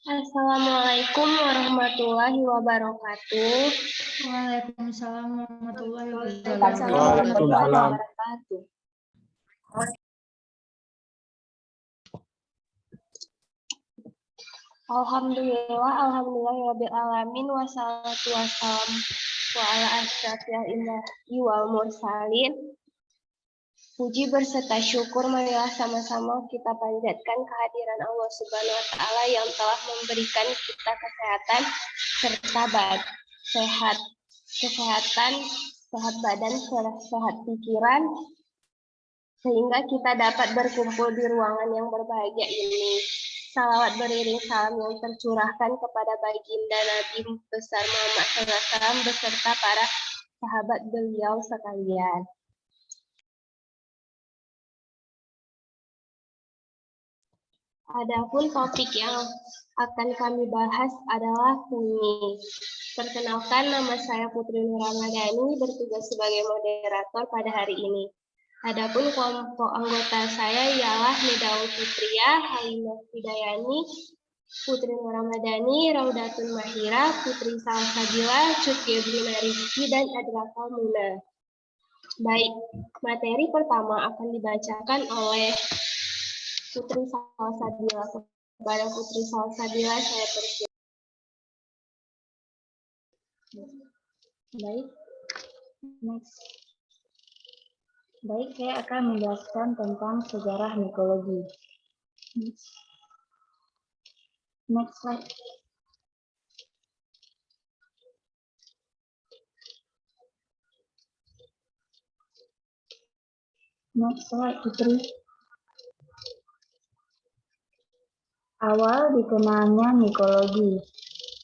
Assalamualaikum warahmatullahi wabarakatuh. Waalaikumsalam warahmatullahi Waalaikumsalam. wabarakatuh. Alhamdulillah alamin wassalatu wassalam wa ala asyrafil anbiya'i wal mursalin. Puji berserta syukur marilah sama-sama kita panjatkan kehadiran Allah Subhanahu wa taala yang telah memberikan kita kesehatan serta sehat badan, sehat pikiran sehingga kita dapat berkumpul di ruangan yang berbahagia ini. Salawat beriring salam yang tercurahkan kepada baginda Nabi besar Muhammad SAW beserta para sahabat beliau sekalian. Adapun topik yang akan kami bahas adalah fungi. Perkenalkan, nama saya Putri Nur Ramadhani, bertugas sebagai moderator pada hari ini. Adapun kelompok anggota saya ialah Nidaul Fitriah, Halimah Hidayani, Putri Nur Ramadhani, Raudatun Mahira, Putri Salsabila, Cut Gebrina Rizky, dan Adraka Muna. Baik, materi pertama akan dibacakan oleh Putri Salsabila. Kepada Putri Salsabila saya persilakan. Baik, next. Baik, saya akan menjelaskan tentang sejarah mikologi. Next slide. Next slide, Putri. Awal dikenalnya mikologi.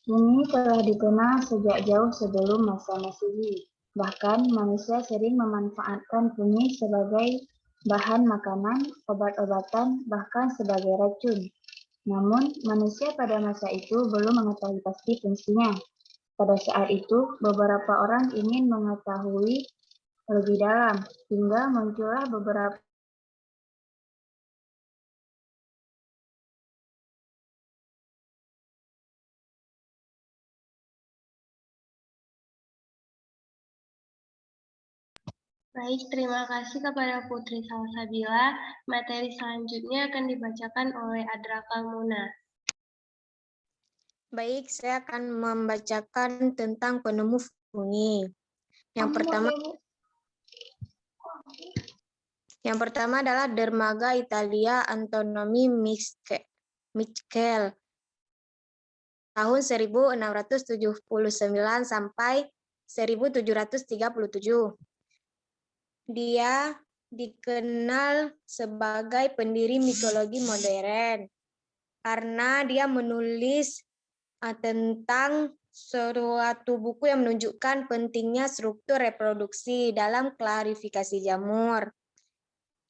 Ini telah dikenal sejak jauh sebelum masa Masehi. Bahkan manusia sering memanfaatkan fungi sebagai bahan makanan, obat-obatan, bahkan sebagai racun. Namun, manusia pada masa itu belum mengetahui pasti fungsinya. Pada saat itu, beberapa orang ingin mengetahui lebih dalam, hingga muncullah beberapa Baik, terima kasih kepada Putri Salsabila. Materi selanjutnya akan dibacakan oleh Adrakal Muna. Baik, saya akan membacakan tentang penemu fungi. Yang pertama adalah Dermaga Italia Antonio Michelin tahun 1679 sampai 1737. Dia dikenal sebagai pendiri mikologi modern karena dia menulis tentang suatu buku yang menunjukkan pentingnya struktur reproduksi dalam klarifikasi jamur.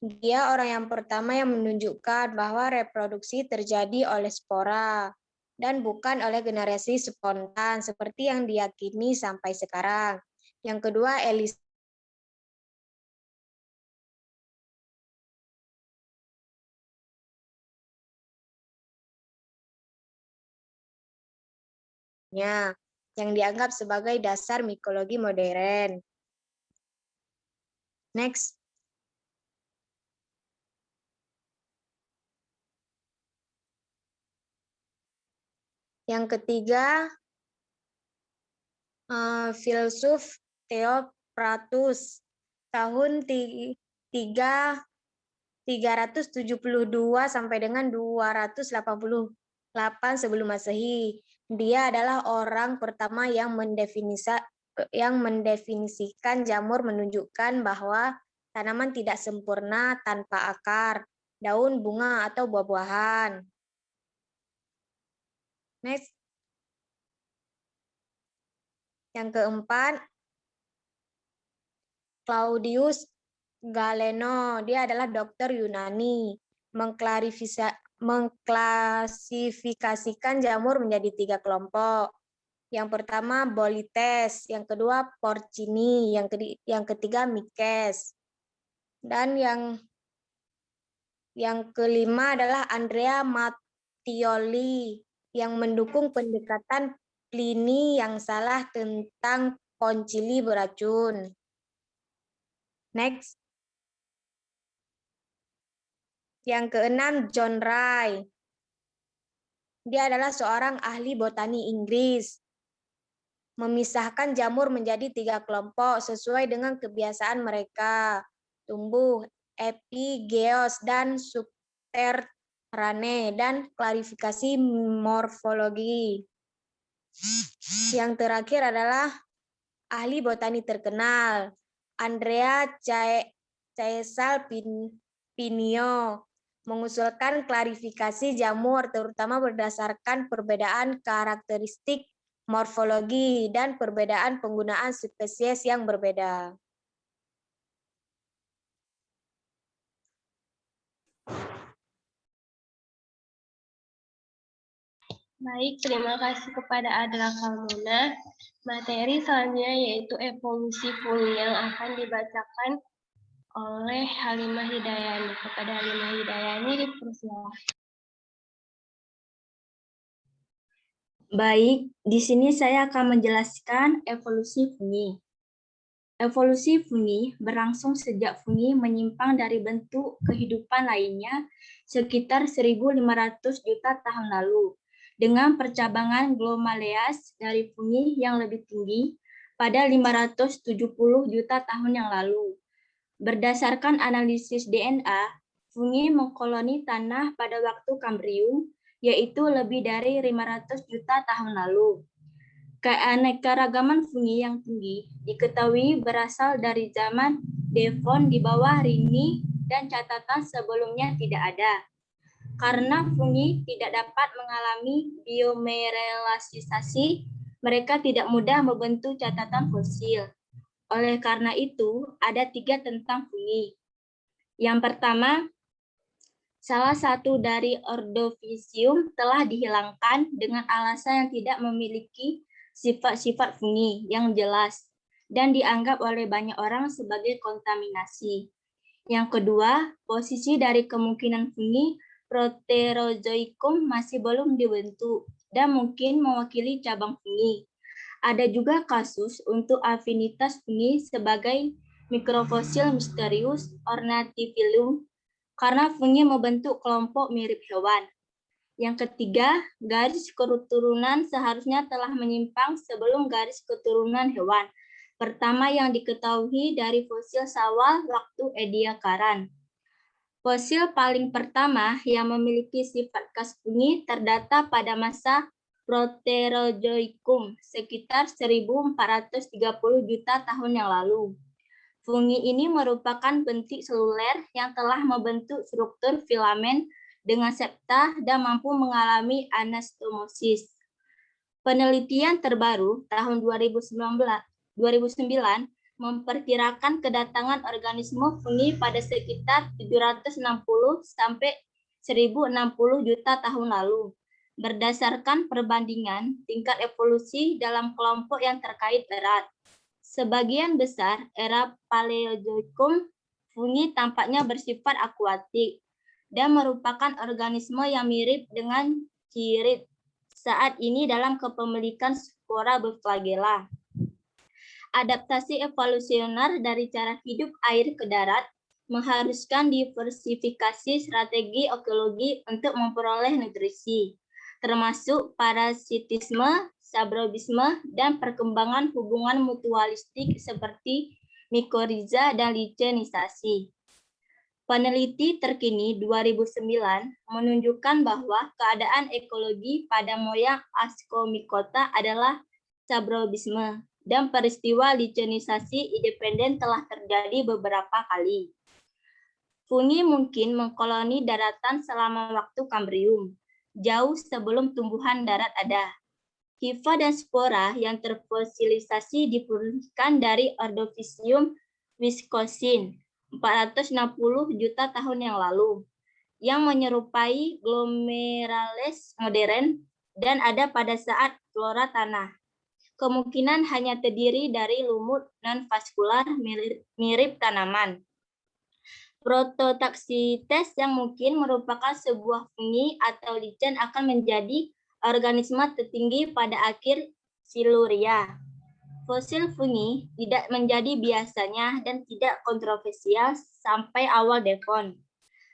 Dia orang yang pertama yang menunjukkan bahwa reproduksi terjadi oleh spora dan bukan oleh generasi spontan seperti yang diyakini sampai sekarang. Yang kedua, yang dianggap sebagai dasar mikologi modern. Next. Yang ketiga, filsuf Theophratus tahun 372 sampai dengan 288 sebelum Masehi. Dia adalah orang pertama yang mendefinisikan jamur, menunjukkan bahwa tanaman tidak sempurna tanpa akar, daun, bunga, atau buah-buahan. Next. Yang keempat, Claudius Galeno. Dia adalah dokter Yunani. Mengklasifikasikan jamur menjadi 3 kelompok. Yang pertama Bolites, yang kedua Porcini, yang ketiga Mikes. Dan yang kelima adalah Andrea Mattioli. yang mendukung pendekatan Pliny yang salah tentang poncili beracun. Next. Yang keenam, John Ray. Dia adalah seorang ahli botani Inggris. Memisahkan jamur menjadi 3 kelompok sesuai dengan kebiasaan mereka. Tumbuh, epigeos, dan subterrane, dan klasifikasi morfologi. Yang terakhir adalah ahli botani terkenal, Andrea Caesar Pinio, mengusulkan klarifikasi jamur terutama berdasarkan perbedaan karakteristik morfologi dan perbedaan penggunaan spesies yang berbeda. Baik, terima kasih kepada Adra Kalmuna. Materi selanjutnya yaitu evolusi fungi yang akan dibacakan oleh Halimah Hidayani. Kepada Halimah Hidayani dipersilakan. Baik, di sini saya akan menjelaskan evolusi fungi. Evolusi fungi berlangsung sejak fungi menyimpang dari bentuk kehidupan lainnya sekitar 1.500 juta tahun lalu, dengan percabangan Glomaleas dari fungi yang lebih tinggi pada 570 juta tahun yang lalu. Berdasarkan analisis DNA, fungi mengkoloni tanah pada waktu Kambrium, yaitu lebih dari 500 juta tahun lalu. Keanekaragaman fungi yang tinggi diketahui berasal dari zaman Devon di bawah Rini dan catatan sebelumnya tidak ada. Karena fungi tidak dapat mengalami biomineralisasi, mereka tidak mudah membentuk catatan fosil. Oleh karena itu, ada 3 tentang fungi. Yang pertama, salah satu dari Ordovicium telah dihilangkan dengan alasan yang tidak memiliki sifat-sifat fungi yang jelas dan dianggap oleh banyak orang sebagai kontaminasi. Yang kedua, posisi dari kemungkinan fungi Proterozoikum masih belum dibentuk dan mungkin mewakili cabang fungi. Ada juga kasus untuk afinitas fungi sebagai mikrofosil misterius Ornithiphilum karena fungi membentuk kelompok mirip hewan. Yang ketiga, garis keturunan seharusnya telah menyimpang sebelum garis keturunan hewan pertama yang diketahui dari fosil sawal waktu Ediacaran. Fosil paling pertama yang memiliki sifat khas fungi terdata pada masa Proterozoikum sekitar 1.430 juta tahun yang lalu. Fungi ini merupakan bentuk seluler yang telah membentuk struktur filamen dengan septa dan mampu mengalami anastomosis. Penelitian terbaru tahun 2009 memperkirakan kedatangan organisme fungi pada sekitar 760 sampai 1060 juta tahun lalu. Berdasarkan perbandingan tingkat evolusi dalam kelompok yang terkait erat. Sebagian besar era Paleozoikum, fungi tampaknya bersifat akuatik dan merupakan organisme yang mirip dengan cirit saat ini dalam kepemilikan spora berflagela. Adaptasi evolusioner dari cara hidup air ke darat mengharuskan diversifikasi strategi ekologi untuk memperoleh nutrisi, termasuk parasitisme, sabrobisme, dan perkembangan hubungan mutualistik seperti mikoriza dan lichenisasi. Peneliti terkini 2009 menunjukkan bahwa keadaan ekologi pada moyang Ascomycota adalah sabrobisme dan peristiwa lichenisasi independen telah terjadi beberapa kali. Fungi mungkin mengkoloni daratan selama waktu Kambrium, jauh sebelum tumbuhan darat ada. Hifa dan spora yang terfosilisasi dipulihkan dari Ordovicium viscosin 460 juta tahun yang lalu, yang menyerupai glomerales modern dan ada pada saat flora tanah. Kemungkinan hanya terdiri dari lumut non-vaskular mirip tanaman. Prototaxites yang mungkin merupakan sebuah fungi atau lichen akan menjadi organisme tertinggi pada akhir Siluria. Fosil fungi tidak menjadi biasanya dan tidak kontroversial sampai awal Devon.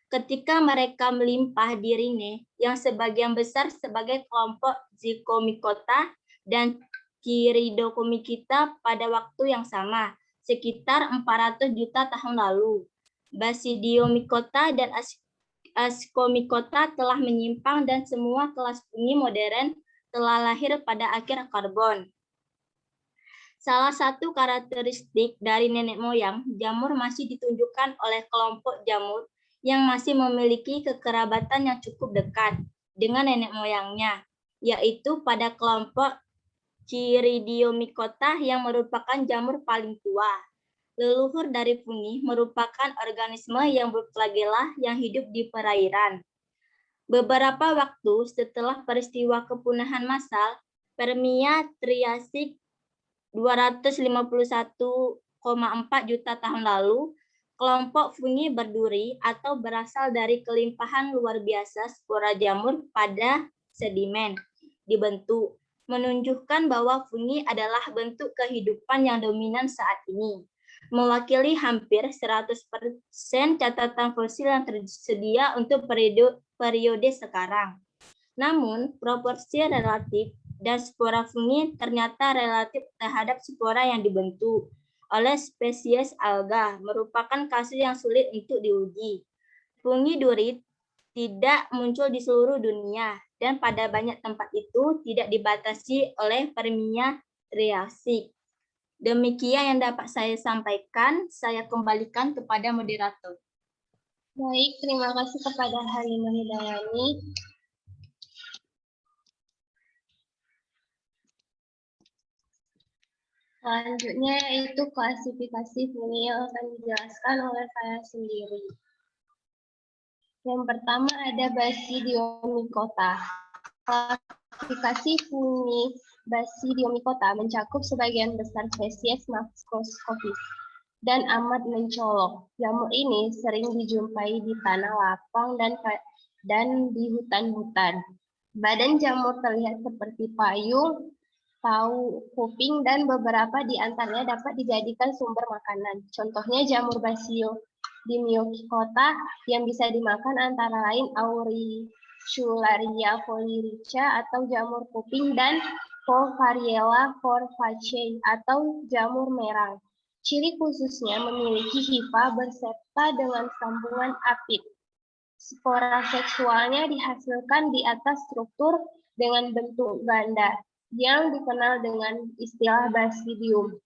Ketika mereka melimpah di Rhine, yang sebagian besar sebagai kelompok Zygomicota dan Chiridocomicita pada waktu yang sama, sekitar 400 juta tahun lalu. Basidiomycota dan Ascomycota telah menyimpang dan semua kelas fungi modern telah lahir pada akhir Karbon. Salah satu karakteristik dari nenek moyang, jamur masih ditunjukkan oleh kelompok jamur yang masih memiliki kekerabatan yang cukup dekat dengan nenek moyangnya, yaitu pada kelompok Chiridiomycota yang merupakan jamur paling tua. Leluhur dari fungi merupakan organisme yang berflagela yang hidup di perairan. Beberapa waktu setelah peristiwa kepunahan massal, Permia Triasik 251,4 juta tahun lalu, kelompok fungi berduri atau berasal dari kelimpahan luar biasa spora jamur pada sedimen dibentuk, menunjukkan bahwa fungi adalah bentuk kehidupan yang dominan saat ini, mewakili hampir 100% catatan fosil yang tersedia untuk periode sekarang. Namun, proporsi relatif dan spora fungi ternyata relatif terhadap spora yang dibentuk oleh spesies alga merupakan kasus yang sulit untuk diuji. Fungi duri tidak muncul di seluruh dunia dan pada banyak tempat itu tidak dibatasi oleh Permia Triasik. Demikian yang dapat saya sampaikan, saya kembalikan kepada moderator. Baik, terima kasih kepada Halimah Hidayani. Selanjutnya yaitu klasifikasi fungi yang akan dijelaskan oleh saya sendiri. Yang pertama ada Basidiomycota. Klasifikasi fungi Basidiomycota mencakup sebagian besar spesies makroskopis dan amat mencolok. Jamur ini sering dijumpai di tanah lapang dan di hutan-hutan. Badan jamur terlihat seperti payung, tahu, kuping, dan beberapa di antaranya dapat dijadikan sumber makanan. Contohnya jamur Basidiomycota yang bisa dimakan antara lain Auricularia foliarica atau jamur kuping dan Volvariella corvaceae atau jamur merang. Ciri khususnya memiliki hifa berserta dengan sambungan apit. Spora seksualnya dihasilkan di atas struktur dengan bentuk ganda yang dikenal dengan istilah basidium.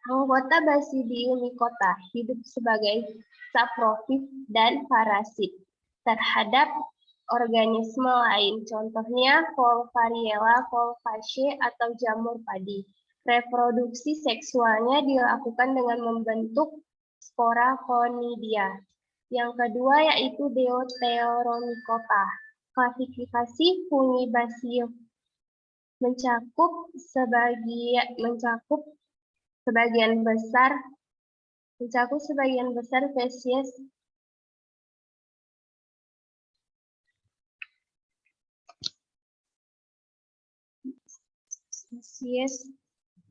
Anggota Basidiomycota hidup sebagai saprofit dan parasit terhadap organisme lain, contohnya Volvariella corvaceae atau jamur padi. Reproduksi seksualnya dilakukan dengan membentuk spora conidia. Yang kedua yaitu Deuteromycota. Klasifikasi fungi Basidium mencakup sebagian besar spesies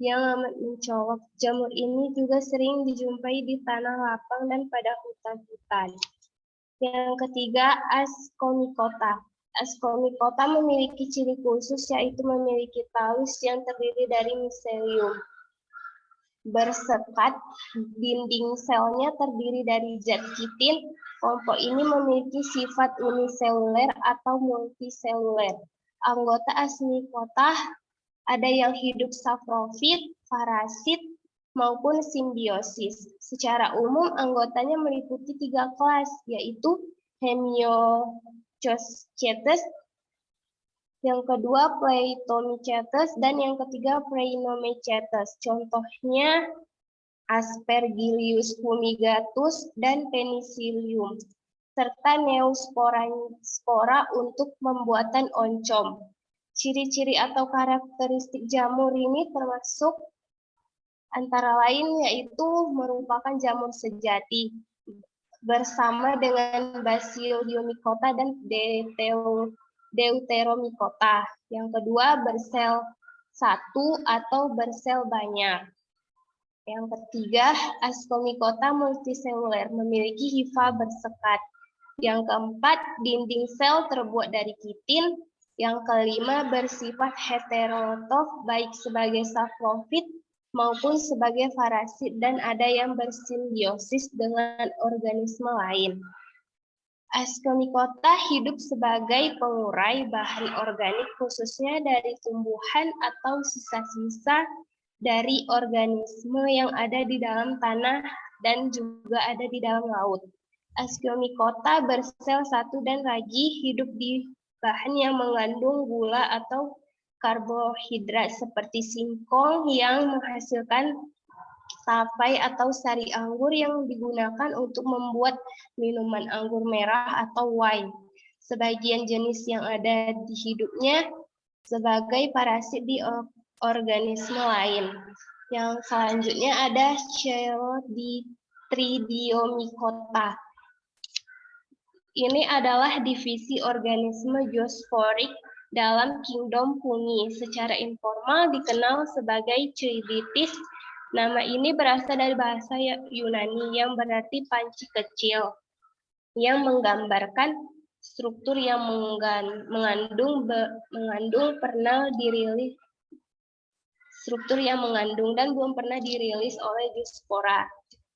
yang amat mencolok. Jamur ini juga sering dijumpai di tanah lapang dan pada hutan-hutan. Yang ketiga, Ascomycota. Ascomycota memiliki ciri khusus yaitu memiliki talus yang terdiri dari miselium bersekat. Dinding selnya terdiri dari zat kitin. Kelompok ini memiliki sifat uniseluler atau multiseluler. Anggota Ascomycota ada yang hidup saprofit, parasit, maupun simbiosis. Secara umum, anggotanya meliputi 3 kelas, yaitu Hemiochoetes, yang kedua Pleitomycetes, dan yang ketiga Phrynomycetes. Contohnya Aspergillus fumigatus dan Penicillium, serta Neospora untuk pembuatan oncom. Ciri-ciri atau karakteristik jamur ini termasuk antara lain yaitu merupakan jamur sejati bersama dengan Basidiomycota dan Deuteromycota. Yang kedua, bersel satu atau bersel banyak. Yang ketiga, Ascomycota multiseluler, memiliki hifa bersekat. Yang keempat, dinding sel terbuat dari kitin. Yang kelima, bersifat heterotrof, baik sebagai saprofit maupun sebagai parasit, dan ada yang bersimbiosis dengan organisme lain. Ascomycota hidup sebagai pengurai bahan organik khususnya dari tumbuhan atau sisa-sisa dari organisme yang ada di dalam tanah dan juga ada di dalam laut. Ascomycota bersel satu dan ragi hidup di bahan yang mengandung gula atau karbohidrat seperti singkong yang menghasilkan tapai atau sari anggur yang digunakan untuk membuat minuman anggur merah atau wine. Sebagian jenis yang ada di hidupnya sebagai parasit di organisme lain. Yang selanjutnya ada Cheirotridiomycota. Ini adalah divisi organisme zoosporik dalam kingdom fungi. Secara informal dikenal sebagai Chiriditis. Nama ini berasal dari bahasa Yunani yang berarti panci kecil, yang menggambarkan struktur yang mengandung pernah dirilis struktur yang mengandung dan belum pernah dirilis oleh diaspora.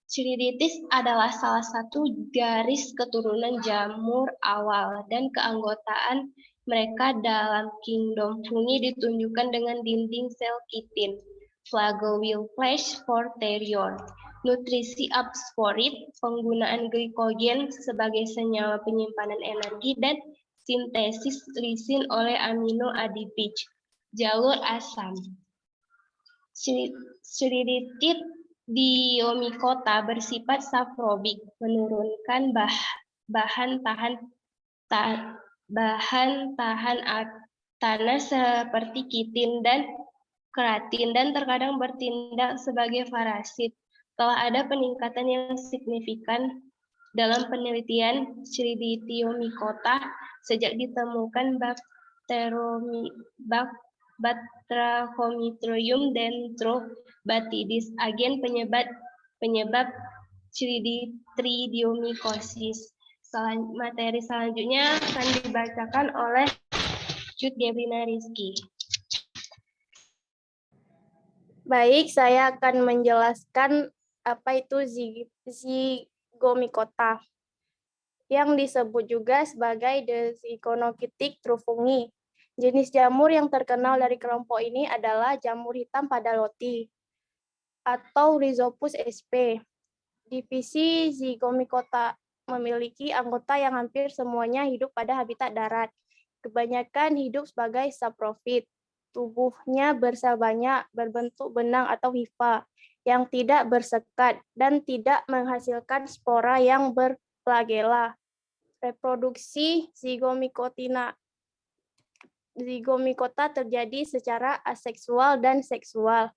Chiriditis adalah salah satu garis keturunan jamur awal dan keanggotaan mereka dalam kingdom fungi ditunjukkan dengan dinding sel kitin, flagellum flash forterior, nutrisi absporit, penggunaan glikogen sebagai senyawa penyimpanan energi, dan sintesis lisin oleh amino adipij, jalur asam. Chiriditis Diomycota bersifat saprobik, menurunkan bahan tahan tanah seperti kitin dan keratin dan terkadang bertindak sebagai parasit. Telah ada peningkatan yang signifikan dalam penelitian Chiridiomycota sejak ditemukan Batrachomitrium dendrobatidis, agen penyebab Chiridiomycosis. Materi selanjutnya akan dibacakan oleh Cut Debrina Rizky. Baik, saya akan menjelaskan apa itu Zygomycota, yang disebut juga sebagai Desiconocytic true fungi. Jenis jamur yang terkenal dari kelompok ini adalah jamur hitam pada loti atau Rhizopus sp. Divisi Zygomycota memiliki anggota yang hampir semuanya hidup pada habitat darat. Kebanyakan hidup sebagai saprofit. Tubuhnya bersel banyak, berbentuk benang atau hifa, yang tidak bersekat dan tidak menghasilkan spora yang berflagela. Reproduksi Zygomycota terjadi secara aseksual dan seksual.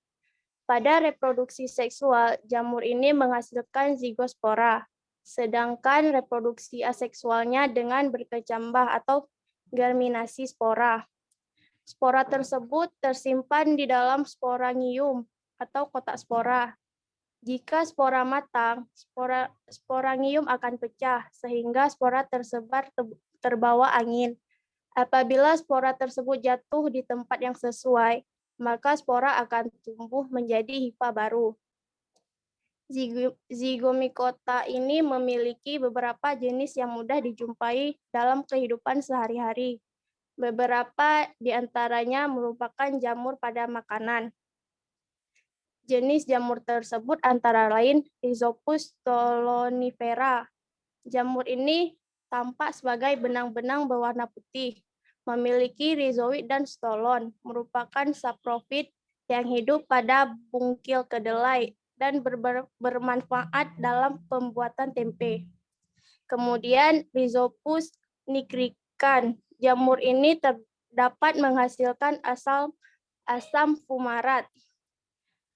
Pada reproduksi seksual, jamur ini menghasilkan zigospora, sedangkan reproduksi aseksualnya dengan berkecambah atau germinasi spora. Spora tersebut tersimpan di dalam sporangium atau kotak spora. Jika spora matang, sporangium akan pecah sehingga spora terbawa angin. Apabila spora tersebut jatuh di tempat yang sesuai, maka spora akan tumbuh menjadi hifa baru. Zygomycota ini memiliki beberapa jenis yang mudah dijumpai dalam kehidupan sehari-hari. Beberapa di antaranya merupakan jamur pada makanan. Jenis jamur tersebut antara lain Rhizopus stolonifera. Jamur ini tampak sebagai benang-benang berwarna putih, memiliki rhizoid dan stolon, merupakan saprofit yang hidup pada bungkil kedelai dan bermanfaat dalam pembuatan tempe. Kemudian Rhizopus nigricans. Jamur ini dapat menghasilkan asam fumarat.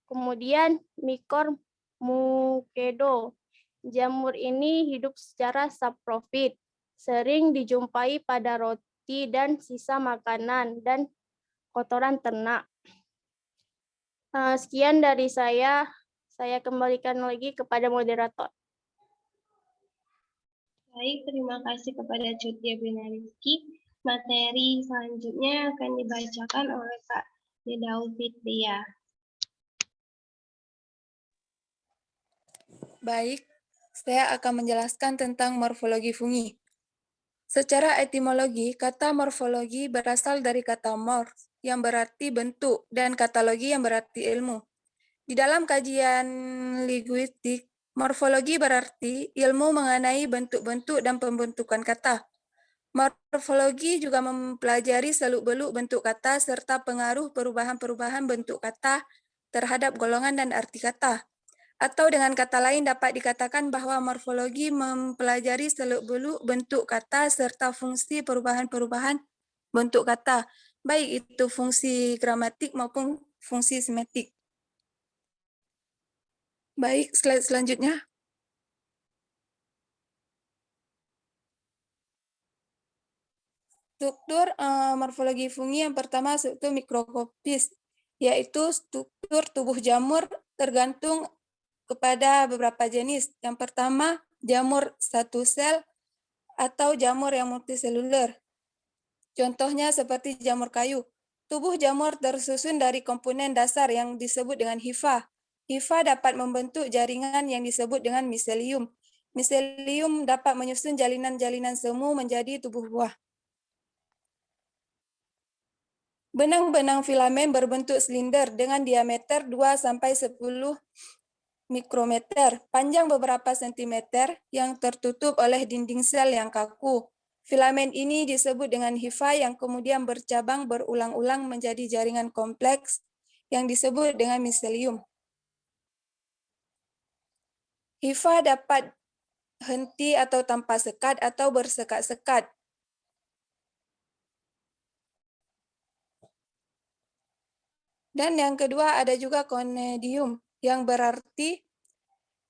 Kemudian Mycor mucedo. Jamur ini hidup secara saprofit, sering dijumpai pada roti, dan sisa makanan dan kotoran ternak. Sekian dari saya kembalikan lagi kepada moderator. Baik, terima kasih kepada Cutia Rizky. Materi selanjutnya akan dibacakan oleh Kak Nidau Fitria. Baik, saya akan menjelaskan tentang morfologi fungi. Secara etimologi, kata morfologi berasal dari kata morf, yang berarti bentuk, dan katalogi yang berarti ilmu. Di dalam kajian linguistik, morfologi berarti ilmu mengenai bentuk-bentuk dan pembentukan kata. Morfologi juga mempelajari seluk-beluk bentuk kata serta pengaruh perubahan-perubahan bentuk kata terhadap golongan dan arti kata. Atau dengan kata lain dapat dikatakan bahwa morfologi mempelajari seluk-beluk bentuk kata serta fungsi perubahan-perubahan bentuk kata, baik itu fungsi gramatik maupun fungsi semetik. Baik, slide selanjutnya. Struktur morfologi fungi yang pertama struktur mikroskopis, yaitu struktur tubuh jamur tergantung kepada beberapa jenis. Yang pertama, jamur satu sel atau jamur yang multiseluler. Contohnya seperti jamur kayu. Tubuh jamur tersusun dari komponen dasar yang disebut dengan hifa. Hifa dapat membentuk jaringan yang disebut dengan miselium. Miselium dapat menyusun jalinan-jalinan semu menjadi tubuh buah. Benang-benang filamen berbentuk silinder dengan diameter 2-10 mikrometer, panjang beberapa sentimeter yang tertutup oleh dinding sel yang kaku. Filamen ini disebut dengan hifa yang kemudian bercabang berulang-ulang menjadi jaringan kompleks yang disebut dengan miselium. Hifa dapat henti atau tanpa sekat atau bersekat-sekat. Dan yang kedua ada juga konedium yang berarti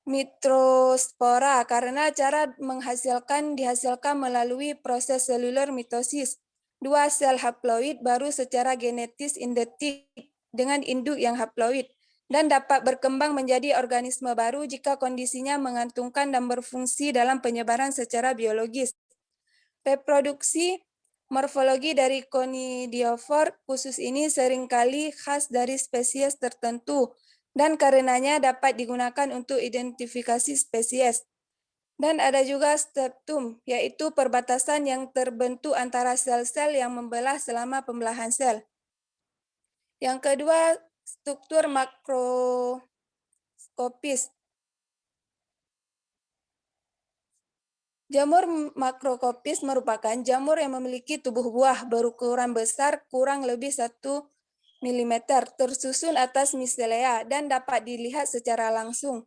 mitrospora karena cara dihasilkan melalui proses seluler mitosis. Dua sel haploid baru secara genetis identik dengan induk yang haploid dan dapat berkembang menjadi organisme baru jika kondisinya menguntungkan dan berfungsi dalam penyebaran secara biologis. Reproduksi morfologi dari conidiophore khusus ini seringkali khas dari spesies tertentu dan karenanya dapat digunakan untuk identifikasi spesies. Dan ada juga septum, yaitu perbatasan yang terbentuk antara sel-sel yang membelah selama pembelahan sel. Yang kedua, struktur makroskopis. Jamur makroskopis merupakan jamur yang memiliki tubuh buah berukuran besar kurang lebih 1 mm, tersusun atas micelea dan dapat dilihat secara langsung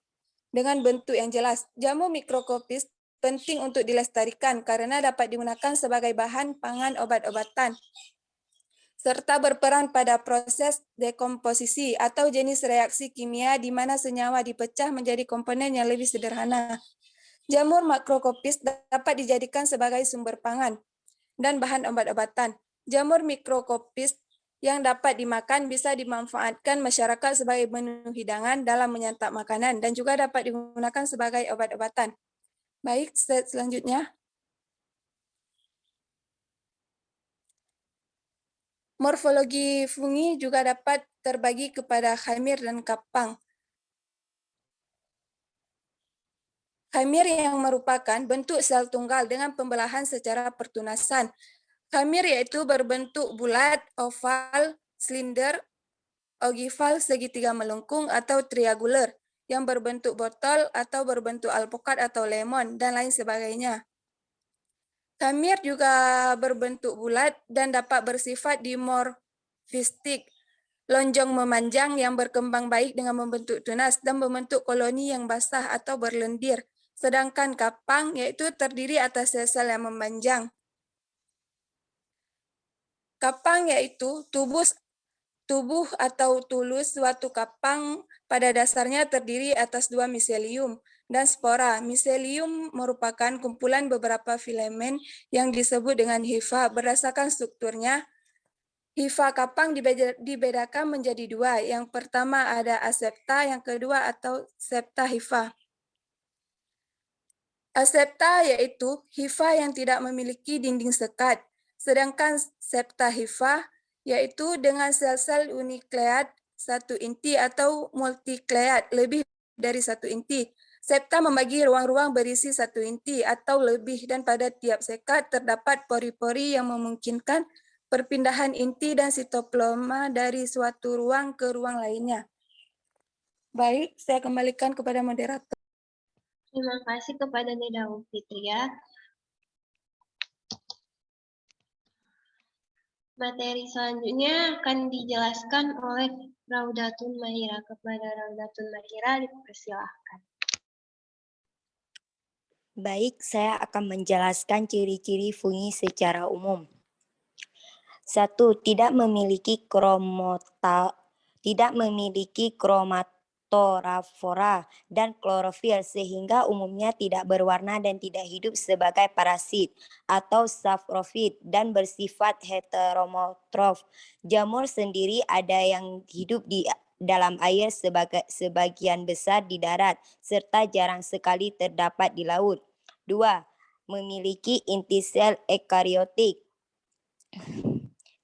dengan bentuk yang jelas. Jamur mikroskopis penting untuk dilestarikan karena dapat digunakan sebagai bahan pangan obat-obatan serta berperan pada proses dekomposisi atau jenis reaksi kimia di mana senyawa dipecah menjadi komponen yang lebih sederhana. Jamur makroskopis dapat dijadikan sebagai sumber pangan dan bahan obat-obatan. Jamur mikroskopis yang dapat dimakan bisa dimanfaatkan masyarakat sebagai menu hidangan dalam menyantap makanan dan juga dapat digunakan sebagai obat-obatan. Baik, slide selanjutnya. Morfologi fungi juga dapat terbagi kepada khamir dan kapang. Khamir yang merupakan bentuk sel tunggal dengan pembelahan secara pertunasan. Khamir yaitu berbentuk bulat, oval, silinder, ogival, segitiga melengkung, atau triangular, yang berbentuk botol atau berbentuk alpukat atau lemon, dan lain sebagainya. Khamir juga berbentuk bulat dan dapat bersifat dimorfistik, lonjong memanjang yang berkembang baik dengan membentuk tunas dan membentuk koloni yang basah atau berlendir. Sedangkan kapang yaitu terdiri atas sel-sel yang memanjang. Kapang yaitu tubuh atau tulus suatu kapang pada dasarnya terdiri atas 2 miselium. dan spora. Miselium merupakan kumpulan beberapa filamen yang disebut dengan hifa. Berdasarkan strukturnya, hifa kapang dibedakan menjadi dua. Yang pertama ada asepta, yang kedua atau septa hifa. Asepta yaitu hifa yang tidak memiliki dinding sekat, sedangkan septa hifa yaitu dengan sel-sel unikleat satu inti atau multikleat lebih dari satu inti. Septa membagi ruang-ruang berisi satu inti atau lebih, dan pada tiap sekat terdapat pori-pori yang memungkinkan perpindahan inti dan sitoplasma dari suatu ruang ke ruang lainnya. Baik, saya kembalikan kepada moderator. Terima kasih kepada Nida Fitria. Materi selanjutnya akan dijelaskan oleh Raudatun Mahira. Kepada Raudatun Mahira dipersilahkan. Baik, saya akan menjelaskan ciri-ciri fungi secara umum. 1. Tidak memiliki kromatorafora dan klorofil, sehingga umumnya tidak berwarna dan tidak hidup sebagai parasit atau saprofit dan bersifat heterotrof. Jamur sendiri ada yang hidup di dalam air, sebagian besar di darat, serta jarang sekali terdapat di laut. 2. Memiliki inti sel ekariotik.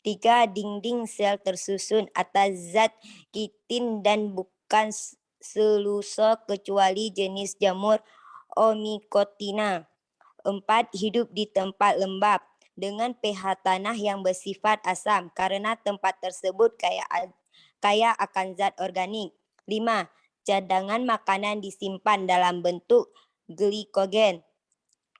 3. Dinding sel tersusun atas zat kitin dan bukan selusa kecuali jenis jamur Onychotina. 4. Hidup di tempat lembab dengan pH tanah yang bersifat asam karena tempat tersebut kaya akan zat organik. 5. Cadangan makanan disimpan dalam bentuk glikogen.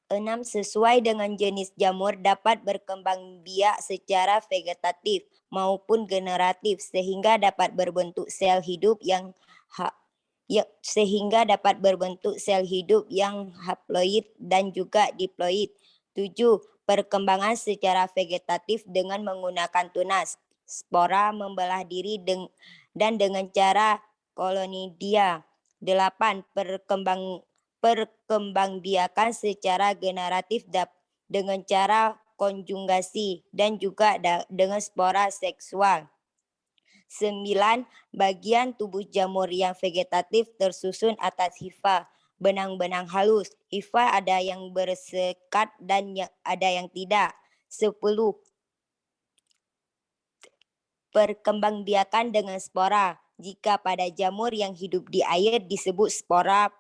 6. Sesuai dengan jenis jamur dapat berkembang biak secara vegetatif maupun generatif sehingga dapat berbentuk sel hidup yang haploid dan juga diploid. 7. Perkembangan secara vegetatif dengan menggunakan tunas, spora membelah diri dan dengan cara kolonidia. 8. Perkembangbiakan secara generatif dengan cara konjugasi dan juga dengan spora seksual. 9. Bagian tubuh jamur yang vegetatif tersusun atas hifa, benang-benang halus. Hifa ada yang bersekat dan ada yang tidak. 10. Perkembangbiakan dengan spora. Jika pada jamur yang hidup di air disebut spora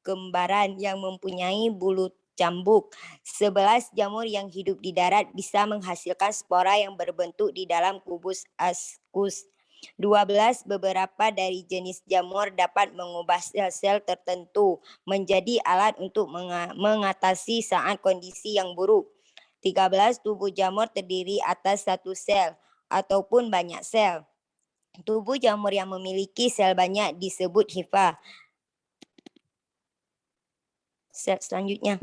kembaran yang mempunyai bulu cambuk. 11. Jamur yang hidup di darat bisa menghasilkan spora yang berbentuk di dalam kubus askus. 12. Beberapa dari jenis jamur dapat mengubah sel-sel tertentu menjadi alat untuk mengatasi saat kondisi yang buruk. 13. Tubuh jamur terdiri atas satu sel ataupun banyak sel. Tubuh jamur yang memiliki sel banyak disebut hifa. Slide selanjutnya.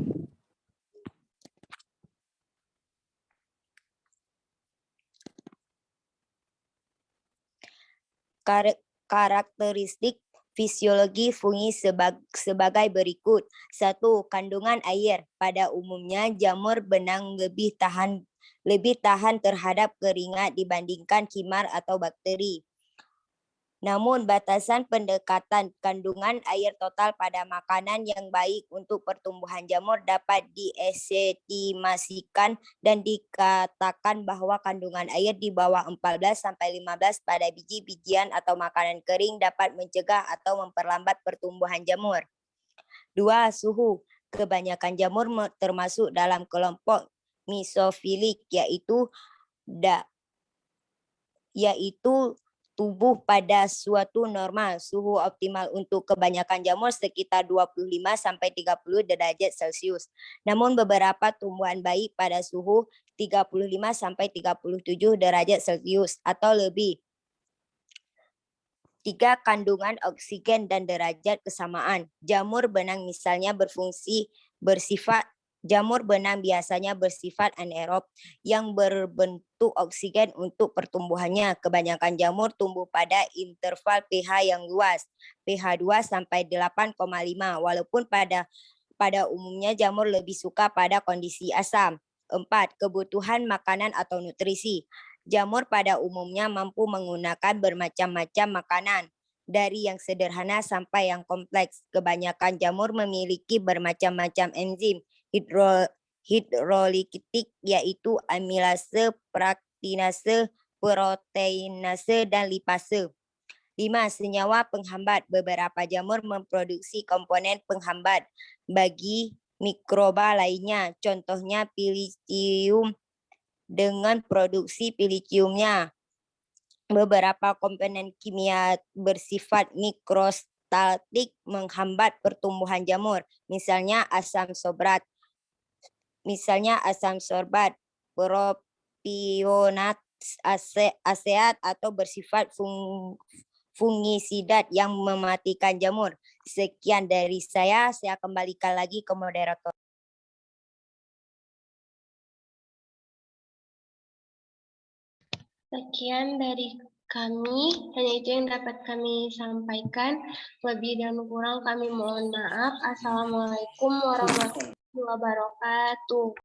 Karakteristik fisiologi fungi sebagai berikut. 1. Kandungan air. Pada umumnya jamur benang lebih tahan terhadap keringat dibandingkan kimar atau bakteri. Namun batasan pendekatan kandungan air total pada makanan yang baik untuk pertumbuhan jamur dapat diestimasikan dan dikatakan bahwa kandungan air di bawah 14-15 pada biji-bijian atau makanan kering dapat mencegah atau memperlambat pertumbuhan jamur. 2. Suhu. Kebanyakan jamur termasuk dalam kelompok mesofilik yaitu tubuh pada suatu normal. Suhu optimal untuk kebanyakan jamur sekitar 25-30 derajat Celcius. Namun beberapa tumbuhan baik pada suhu 35-37 derajat Celcius atau lebih. 3. Kandungan oksigen dan derajat kesamaan. Jamur benang misalnya bersifat Jamur benang biasanya bersifat anaerob yang berbentuk oksigen untuk pertumbuhannya. Kebanyakan jamur tumbuh pada interval pH yang luas, pH 2 sampai 8,5, walaupun pada umumnya jamur lebih suka pada kondisi asam. 4. Kebutuhan makanan atau nutrisi. Jamur pada umumnya mampu menggunakan bermacam-macam makanan, dari yang sederhana sampai yang kompleks. Kebanyakan jamur memiliki bermacam-macam enzim hidrolitik, yaitu amilase, praktinase, proteinase, dan lipase. 5. Senyawa penghambat. Beberapa jamur memproduksi komponen penghambat bagi mikroba lainnya. Contohnya Pilichium dengan produksi Pilichiumnya. Beberapa komponen kimia bersifat mikrostatik menghambat pertumbuhan jamur. Misalnya asam sorbat, propionat aseat, atau bersifat fungisidat yang mematikan jamur. Sekian dari saya kembalikan lagi ke moderator. Sekian dari kami, hanya itu yang dapat kami sampaikan. Lebih dan kurang kami mohon maaf. Assalamualaikum warahmatullahi wabarakatuh.